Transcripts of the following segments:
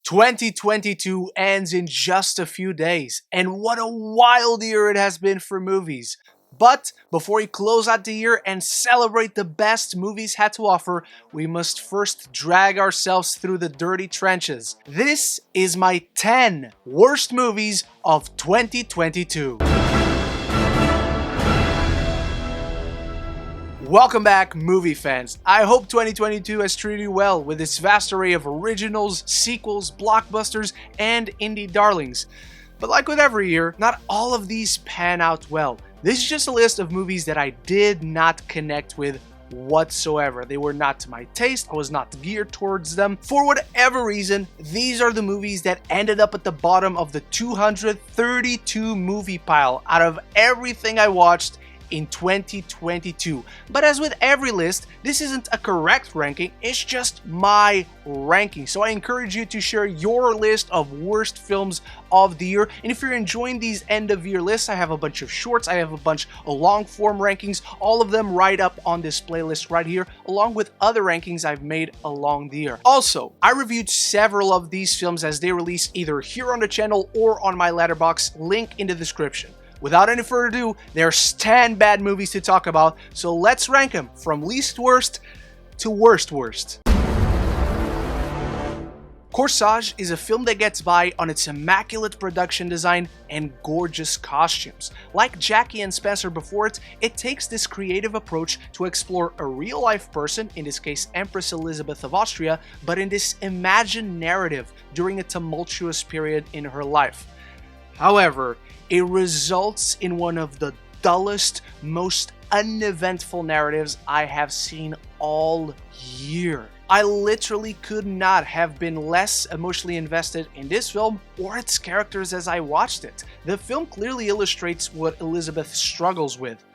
2022 ends in just a few days, and what a wild year it has been for movies. But before we close out the year and celebrate the best movies had to offer, we must first drag ourselves through the dirty trenches. This is my 10 worst movies of 2022. Welcome back, movie fans. I hope 2022 has treated you well with its vast array of originals, sequels, blockbusters, and indie darlings. But like with every year, not all of these pan out well. This is just a list of movies that I did not connect with whatsoever. They were not to my taste, I was not geared towards them. For whatever reason, these are the movies that ended up at the bottom of the 232 movie pile out of everything I watched in 2022. But as with every list, this isn't a correct ranking, it's just my ranking. So I encourage you to share your list of worst films of the year. And if you're enjoying these end of year lists, I have a bunch of shorts, I have a bunch of long form rankings, all of them right up on this playlist right here, along with other rankings I've made along the year. Also, I reviewed several of these films as they release either here on the channel or on my Letterboxd, link in the description. Without any further ado, there's 10 bad movies to talk about, so let's rank them from least worst to worst worst. Corsage is a film that gets by on its immaculate production design and gorgeous costumes. Like Jackie and Spencer before it, it takes this creative approach to explore a real-life person, in this case Empress Elizabeth of Austria, but in this imagined narrative during a tumultuous period in her life. However, it results in one of the dullest, most uneventful narratives I have seen all year. I literally could not have been less emotionally invested in this film or its characters as I watched it. The film clearly illustrates what Elizabeth struggles with,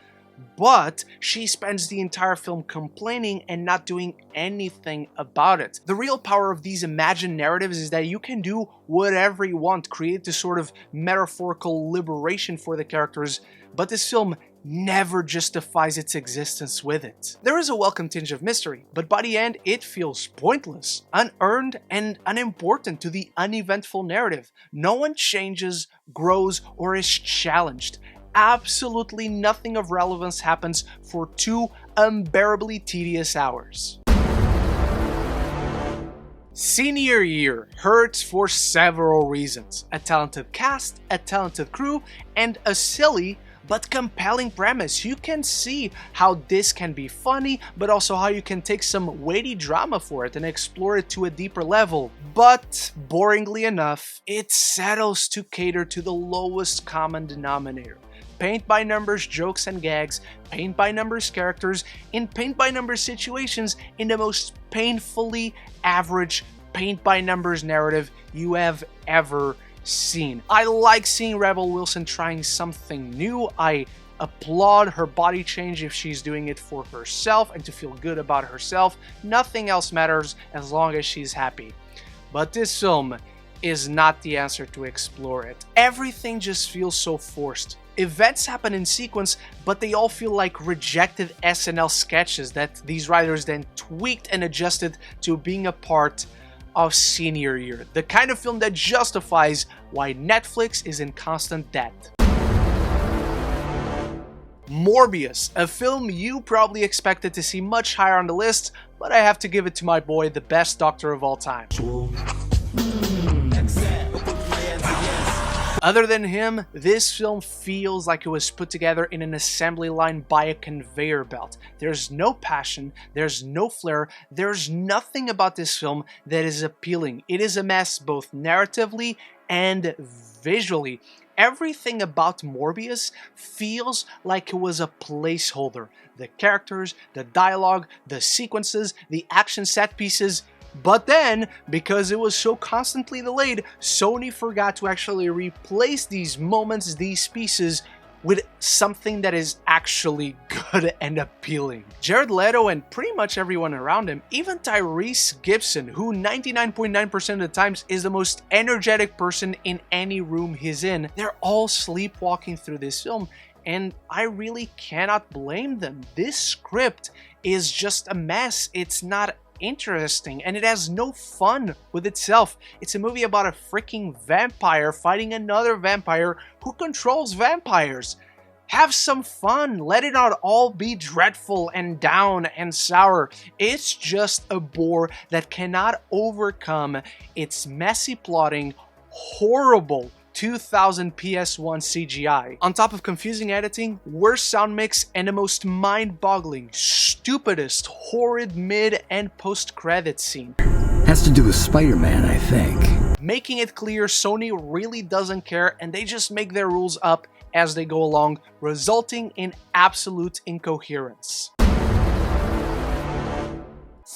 but she spends the entire film complaining and not doing anything about it. The real power of these imagined narratives is that you can do whatever you want, create this sort of metaphorical liberation for the characters, but this film never justifies its existence with it. There is a welcome tinge of mystery, but by the end it feels pointless, unearned, and unimportant to the uneventful narrative. No one changes, grows, or is challenged. Absolutely nothing of relevance happens for 2 unbearably tedious hours. Senior year hurts for several reasons. A talented cast, a talented crew, and a silly but compelling premise. You can see how this can be funny, but also how you can take some weighty drama for it and explore it to a deeper level. But, boringly enough, it settles to cater to the lowest common denominator. Paint-by-numbers jokes and gags, paint-by-numbers characters, in paint-by-numbers situations in the most painfully average paint-by-numbers narrative you have ever seen. I like seeing Rebel Wilson trying something new. I applaud her body change if she's doing it for herself and to feel good about herself. Nothing else matters as long as she's happy. But this film is not the answer to explore it. Everything just feels so forced. Events happen in sequence, but they all feel like rejected SNL sketches that these writers then tweaked and adjusted to being a part of senior year. The kind of film that justifies why Netflix is in constant debt. Morbius, a film you probably expected to see much higher on the list, but I have to give it to my boy, the best doctor of all time. Other than him, this film feels like it was put together in an assembly line by a conveyor belt. There's no passion, there's no flair, there's nothing about this film that is appealing. It is a mess both narratively and visually. Everything about Morbius feels like it was a placeholder. The characters, the dialogue, the sequences, the action set pieces. But then, because it was so constantly delayed, Sony forgot to actually replace these moments, these pieces, with something that is actually good and appealing. Jared Leto and pretty much everyone around him, even Tyrese Gibson, who 99.9% of the times is the most energetic person in any room he's in, they're all sleepwalking through this film, and I really cannot blame them. This script is just a mess. It's not interesting, and it has no fun with itself. It's a movie about a freaking vampire fighting another vampire who controls vampires. Have some fun. Let it not all be dreadful and down and sour. It's just a bore that cannot overcome its messy plotting, horrible 2000 PS1 CGI, on top of confusing editing, worse sound mix, and the most mind-boggling, stupidest, horrid mid and post-credit scene. Has to do with Spider-Man, I think. Making it clear Sony really doesn't care and they just make their rules up as they go along, resulting in absolute incoherence.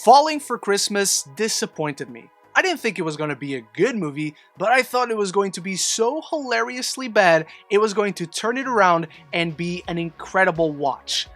Falling for Christmas disappointed me. I didn't think it was going to be a good movie, but I thought it was going to be so hilariously bad, it was going to turn it around and be an incredible watch.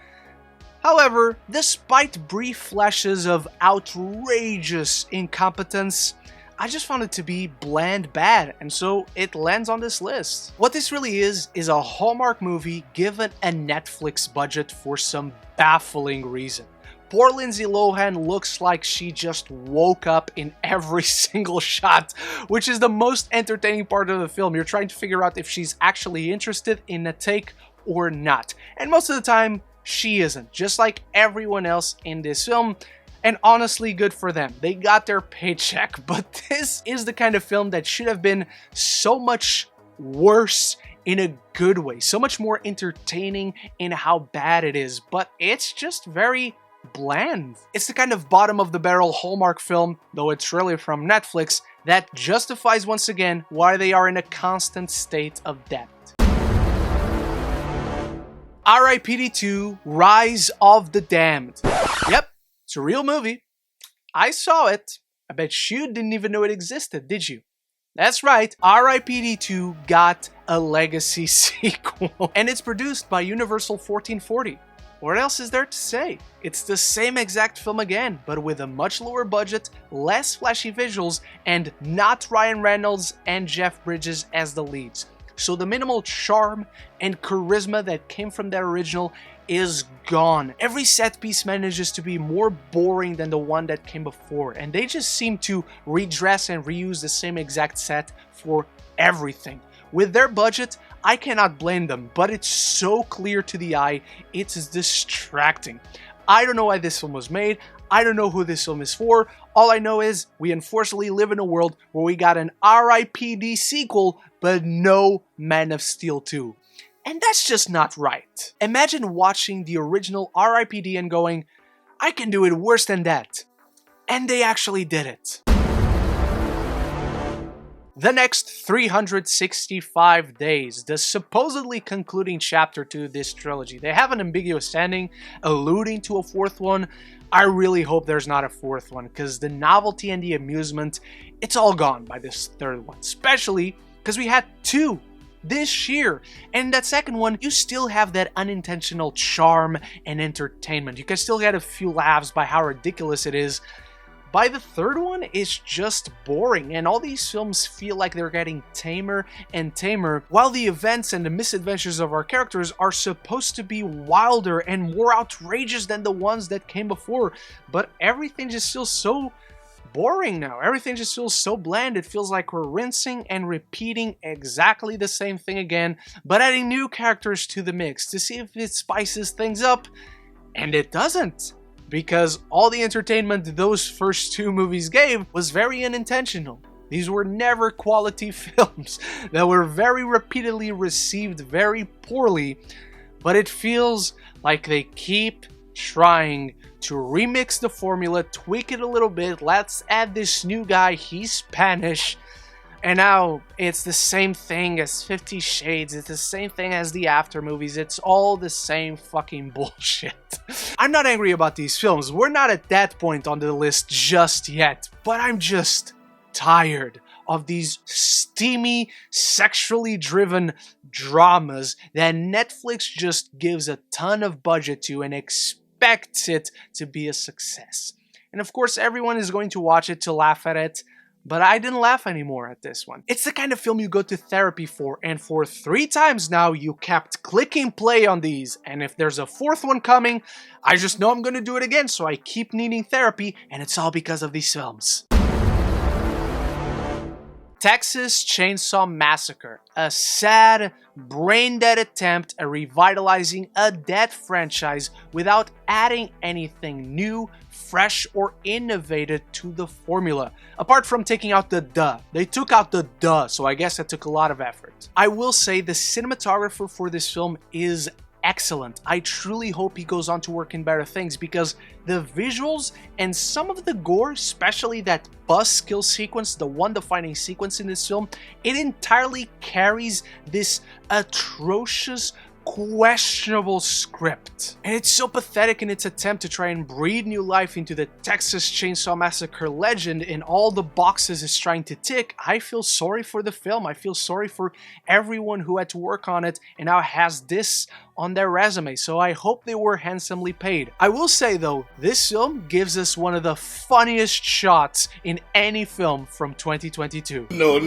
However, despite brief flashes of outrageous incompetence, I just found it to be bland bad, and so it lands on this list. What this really is a Hallmark movie given a Netflix budget for some baffling reason. Poor Lindsay Lohan looks like she just woke up in every single shot, which is the most entertaining part of the film. You're trying to figure out if she's actually interested in a take or not. And most of the time, she isn't, just like everyone else in this film. And honestly, good for them. They got their paycheck, but this is the kind of film that should have been so much worse in a good way, so much more entertaining in how bad it is, but it's just very bland. It's the kind of bottom-of-the-barrel Hallmark film, though it's really from Netflix, that justifies once again why they are in a constant state of debt. R.I.P.D. 2 Rise of the Damned. Yep, it's a real movie. I saw it. I bet you didn't even know it existed, did you? That's right, R.I.P.D. 2 got a legacy sequel. And it's produced by Universal 1440. What else is there to say? It's the same exact film again, but with a much lower budget, less flashy visuals, and not Ryan Reynolds and Jeff Bridges as the leads. So the minimal charm and charisma that came from that original is gone. Every set piece manages to be more boring than the one that came before, and they just seem to redress and reuse the same exact set for everything. With their budget, I cannot blame them, but it's so clear to the eye, it's distracting. I don't know why this film was made, I don't know who this film is for, all I know is we unfortunately live in a world where we got an R.I.P.D. sequel, but no Man of Steel 2. And that's just not right. Imagine watching the original R.I.P.D. and going, I can do it worse than that. And they actually did it. The next 365 days, the supposedly concluding chapter to this trilogy. They have an ambiguous ending, alluding to a fourth one. I really hope there's not a fourth one, because the novelty and the amusement, it's all gone by this third one. Especially because we had two this year. And that second one, you still have that unintentional charm and entertainment. You can still get a few laughs by how ridiculous it is. By the third one, it's just boring, and all these films feel like they're getting tamer and tamer, while the events and the misadventures of our characters are supposed to be wilder and more outrageous than the ones that came before. But everything just feels so boring now. Everything just feels so bland. It feels like we're rinsing and repeating exactly the same thing again, but adding new characters to the mix to see if it spices things up, and it doesn't. Because all the entertainment those first two movies gave was very unintentional. These were never quality films that were very repeatedly received very poorly, but it feels like they keep trying to remix the formula, tweak it a little bit, let's add this new guy, he's Spanish, and now it's the same thing as 50 Shades, it's the same thing as the After movies, it's all the same fucking bullshit. I'm not angry about these films, we're not at that point on the list just yet, but I'm just tired of these steamy, sexually driven dramas that Netflix just gives a ton of budget to and expects it to be a success. And of course everyone is going to watch it to laugh at it, but I didn't laugh anymore at this one. It's the kind of film you go to therapy for, and for 3 times now you kept clicking play on these, and if there's a 4th one coming, I just know I'm gonna do it again, so I keep needing therapy, and it's all because of these films. Texas Chainsaw Massacre, a sad, brain-dead attempt at revitalizing a dead franchise without adding anything new, fresh, or innovative to the formula. Apart from taking out the duh. They took out the duh, so I guess that took a lot of effort. I will say the cinematographer for this film is excellent. I truly hope he goes on to work in better things, because the visuals and some of the gore, especially that bus kill sequence, the one defining sequence in this film, it entirely carries this atrocious, questionable script. And it's so pathetic in its attempt to try and breathe new life into the Texas Chainsaw Massacre legend in all the boxes it's trying to tick. I feel sorry for the film. I feel sorry for everyone who had to work on it and now has this on their resume, so I hope they were handsomely paid. I will say though, this film gives us one of the funniest shots in any film from 2022. No.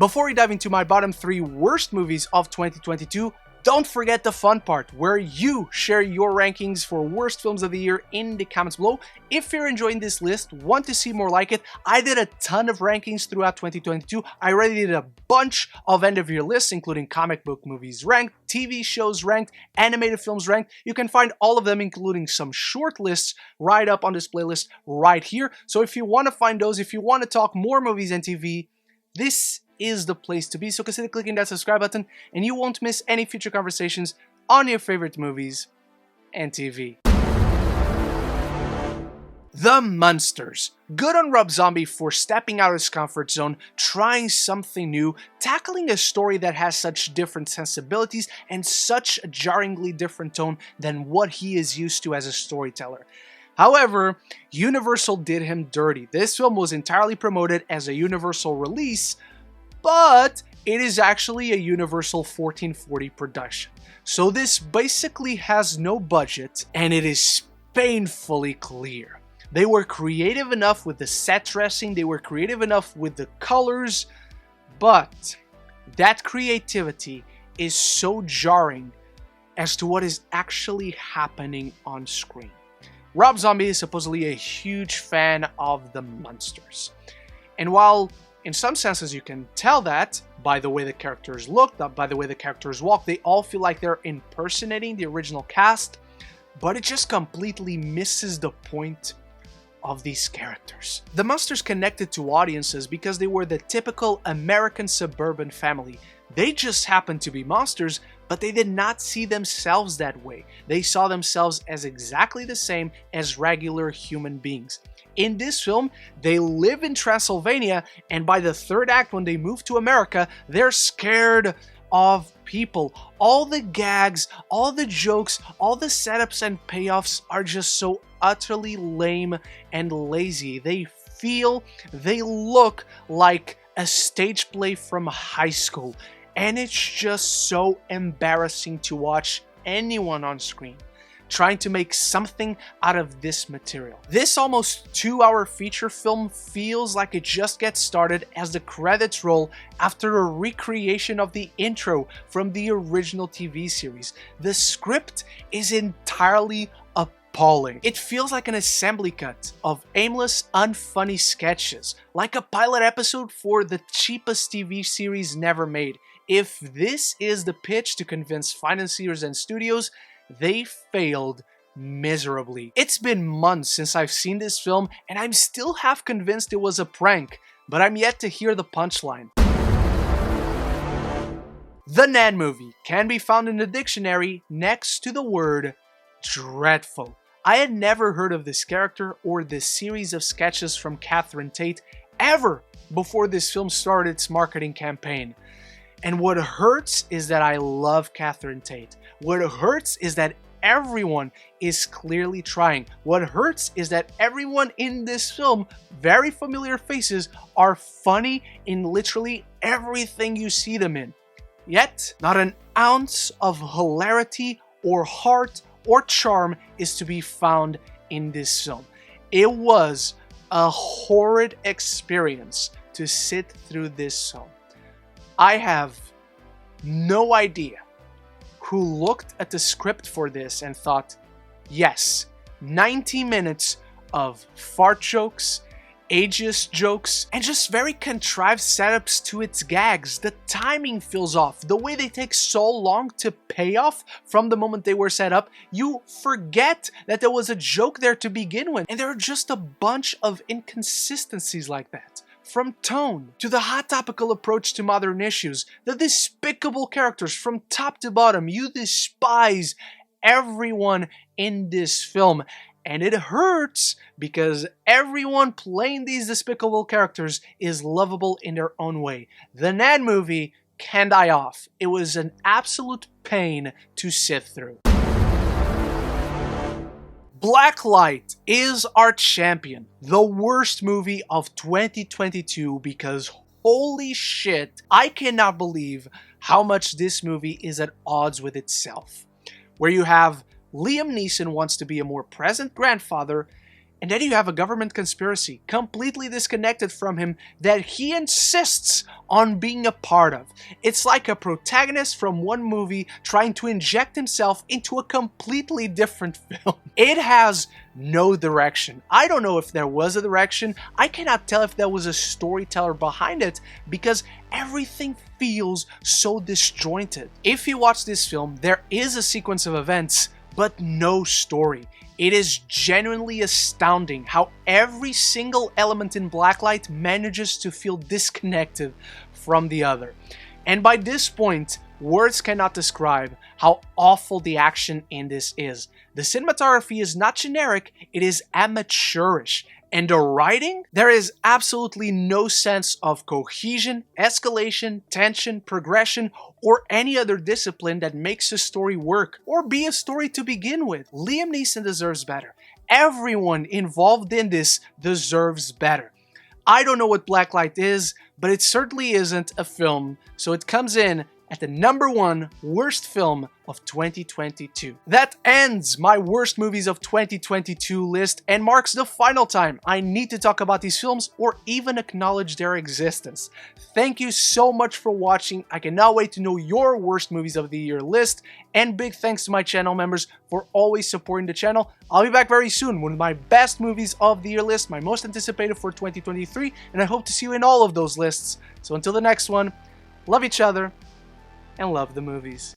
Before we dive into my bottom 3 worst movies of 2022, don't forget the fun part, where you share your rankings for worst films of the year in the comments below. If you're enjoying this list, want to see more like it, I did a ton of rankings throughout 2022. I already did a bunch of end-of-year lists, including comic book movies ranked, TV shows ranked, animated films ranked. You can find all of them, including some short lists, right up on this playlist right here. So if you want to find those, if you want to talk more movies and TV, this is the place to be, so consider clicking that subscribe button and you won't miss any future conversations on your favorite movies and TV. The Munsters. Good on Rob Zombie for stepping out of his comfort zone, trying something new, tackling a story that has such different sensibilities and such a jarringly different tone than what he is used to as a storyteller. However, Universal did him dirty. This film was entirely promoted as a Universal release, but it is actually a Universal 1440 production. So this basically has no budget, and it is painfully clear. They were creative enough with the set dressing, they were creative enough with the colors, but that creativity is so jarring as to what is actually happening on screen. Rob Zombie is supposedly a huge fan of the Munsters. And while in some senses you can tell that by the way the characters look, by the way the characters walk, they all feel like they're impersonating the original cast, but it just completely misses the point of these characters. The Munsters connected to audiences because they were the typical American suburban family. They just happened to be monsters, but they did not see themselves that way. They saw themselves as exactly the same as regular human beings. In this film, they live in Transylvania, and by the 3rd act, when they move to America, they're scared of people. All the gags, all the jokes, all the setups and payoffs are just so utterly lame and lazy. They look like a stage play from high school, and it's just so embarrassing to watch anyone on screen trying to make something out of this material. This almost 2-hour feature film feels like it just gets started as the credits roll after a recreation of the intro from the original TV series. The script is entirely appalling. It feels like an assembly cut of aimless, unfunny sketches, like a pilot episode for the cheapest TV series never made. If this is the pitch to convince financiers and studios, they failed miserably. It's been months since I've seen this film, and I'm still half convinced it was a prank, but I'm yet to hear the punchline. The Nan movie can be found in the dictionary next to the word dreadful. I had never heard of this character or this series of sketches from Catherine Tate ever before this film started its marketing campaign. And what hurts is that I love Catherine Tate. What hurts is that everyone is clearly trying. What hurts is that everyone in this film, very familiar faces, are funny in literally everything you see them in. Yet, not an ounce of hilarity or heart or charm is to be found in this film. It was a horrid experience to sit through this film. I have no idea who looked at the script for this and thought, yes, 90 minutes of fart jokes, ageist jokes, and just very contrived setups to its gags. The timing feels off. The way they take so long to pay off from the moment they were set up, you forget that there was a joke there to begin with. And there are just a bunch of inconsistencies like that. From tone, to the hot topical approach to modern issues, the despicable characters from top to bottom. You despise everyone in this film. And it hurts because everyone playing these despicable characters is lovable in their own way. The Nan movie can die off. It was an absolute pain to sit through. Blacklight is our champion. The worst movie of 2022 because holy shit, I cannot believe how much this movie is at odds with itself. Where you have Liam Neeson wants to be a more present grandfather, and then you have a government conspiracy completely disconnected from him that he insists on being a part of. It's like a protagonist from one movie trying to inject himself into a completely different film. It has no direction. I don't know if there was a direction. I cannot tell if there was a storyteller behind it because everything feels so disjointed. If you watch this film, there is a sequence of events but no story. It is genuinely astounding how every single element in Blacklight manages to feel disconnected from the other. And by this point, words cannot describe how awful the action in this is. The cinematography is not generic, it is amateurish. And the writing? There is absolutely no sense of cohesion, escalation, tension, progression, or any other discipline that makes a story work, or be a story to begin with. Liam Neeson deserves better. Everyone involved in this deserves better. I don't know what Blacklight is, but it certainly isn't a film, so it comes in at the #1 worst film of 2022. That ends my worst movies of 2022 list and marks the final time I need to talk about these films or even acknowledge their existence. Thank you so much for watching. I cannot wait to know your worst movies of the year list, and big thanks to my channel members for always supporting the channel. I'll be back very soon with my best movies of the year list, my most anticipated for 2023, and I hope to see you in all of those lists. So until the next one, love each other and love the movies.